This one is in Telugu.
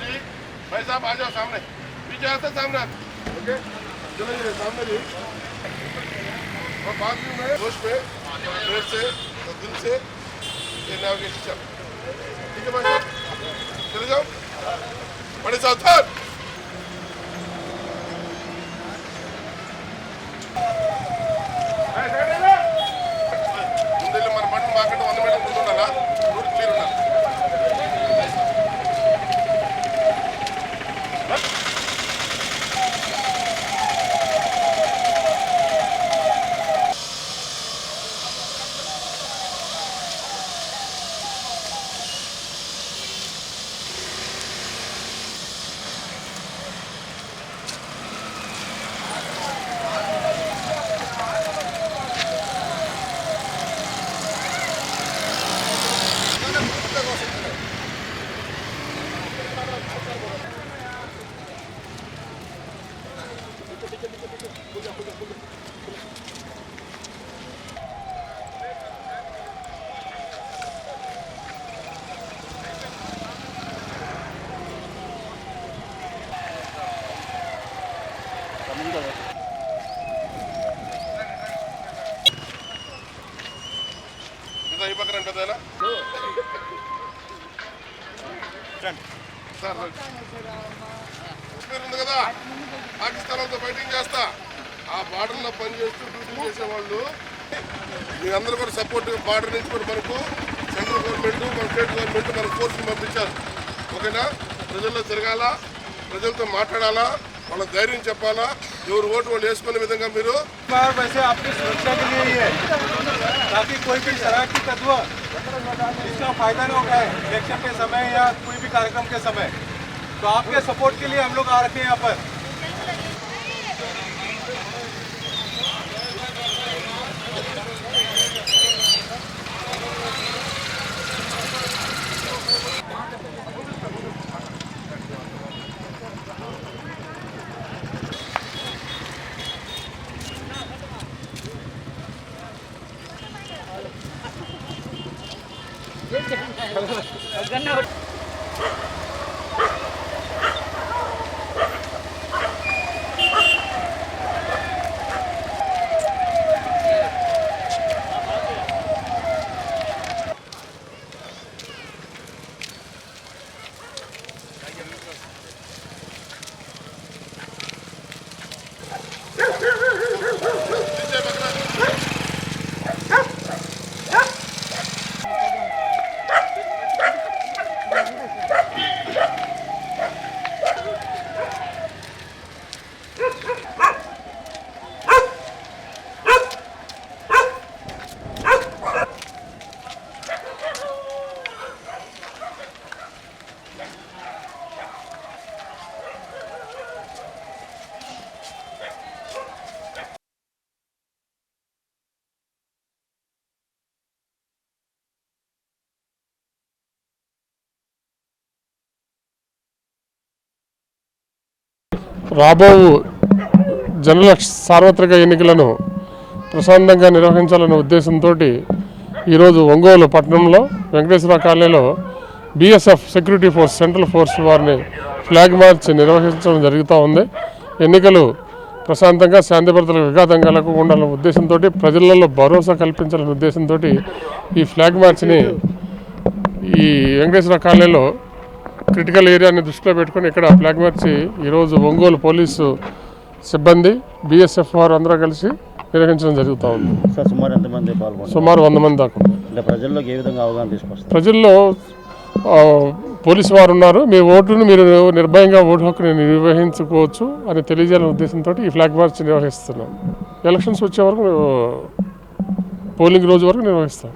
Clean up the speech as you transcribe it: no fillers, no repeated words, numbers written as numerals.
जी भाई साहब आ जाओ सामने पीछे आते सामने ओके चलो जी सामने जी और बाद में होश पे पेट से तो दिल से ये नेविगेशन चल ठीक है भाई साहब चले जाओ बड़े सावधान ముందు మన బండి మాకంటే 100 మీటర్ల ముందు ఉండాలా రూట్ క్లియర్ ఉండాలి ఈ పక్కన ఉంటుందా సార్ ఉంది కదా పాకిస్తాన్ వాళ్ళతో ఫైటింగ్ చేస్తా ఆ బార్డర్లో పనిచేస్తూ డ్యూటీ చేసేవాళ్ళు మీ అందరూ కూడా సపోర్ట్ బార్డర్ నుంచి కూడా మనకు సెంట్రల్ గవర్నమెంట్ మన స్టేట్ గవర్నమెంట్ మన ఫోర్స్ని పంపించారు ఓకేనా ప్రజల్లో తిరగాల ప్రజలతో మాట్లాడాలా వాళ్ళ ధైర్యం చెప్పాలా ఎవరు ఓటు వాళ్ళు వేసుకునే విధంగా మీరు वैसे आपकी सुरक्षा के लिए ही है ताकि कोई भी शरारती तत्व इसका फायदा न उठाए इलेक्शन के समय या कोई भी कार्यक्रम के समय तो आपके सपोर्ट के लिए हम लोग आ रखे हैं यहाँ पर రాబో జనరల్ సార్వత్రిక ఎన్నికలను ప్రశాంతంగా నిర్వహించాలనే ఉద్దేశంతో ఈరోజు ఒంగోలు పట్టణంలో వెంకటేశ్వర కాలనీలో BSF security force central force వారిని ఫ్లాగ్ మార్చ్ నిర్వహించడం జరుగుతూ ఉంది. ఎన్నికలు ప్రశాంతంగా శాంతి భద్రతలకు విఘాతం కలగకుండా ఉండాలనే ఉద్దేశంతో ప్రజలలో భరోసా కల్పించాలనే ఉద్దేశంతో ఈ ఫ్లాగ్ మార్చ్ని ఈ వెంకటేశ్వర కాలనీలో క్రిటికల్ ఏరియాని దృష్టిలో పెట్టుకొని ఇక్కడ ఫ్లాగ్ మార్చ్ ఈరోజు ఒంగోలు పోలీసు సిబ్బంది బీఎస్ఎఫ్ వారు అందరూ కలిసి నిర్వహించడం జరుగుతూ ఉంది. సుమారు ఎంతమంది పాల్గొన్నారు? సుమారు 100 మంది దాకా. ప్రజల్లోకి ఏ విధంగా అవగాహన తీసుకొస్తారు? ప్రజల్లో పోలీసు వారు ఉన్నారు, మీ ఓటును మీరు నిర్భయంగా ఓటు హక్కుని నిర్వహించుకోవచ్చు అని తెలియజేయాలనే ఉద్దేశంతో ఈ ఫ్లాగ్ మార్చ్ నిర్వహిస్తున్నాం. ఎలక్షన్స్ వచ్చే వరకు పోలింగ్ రోజు వరకు నిర్వహిస్తాం.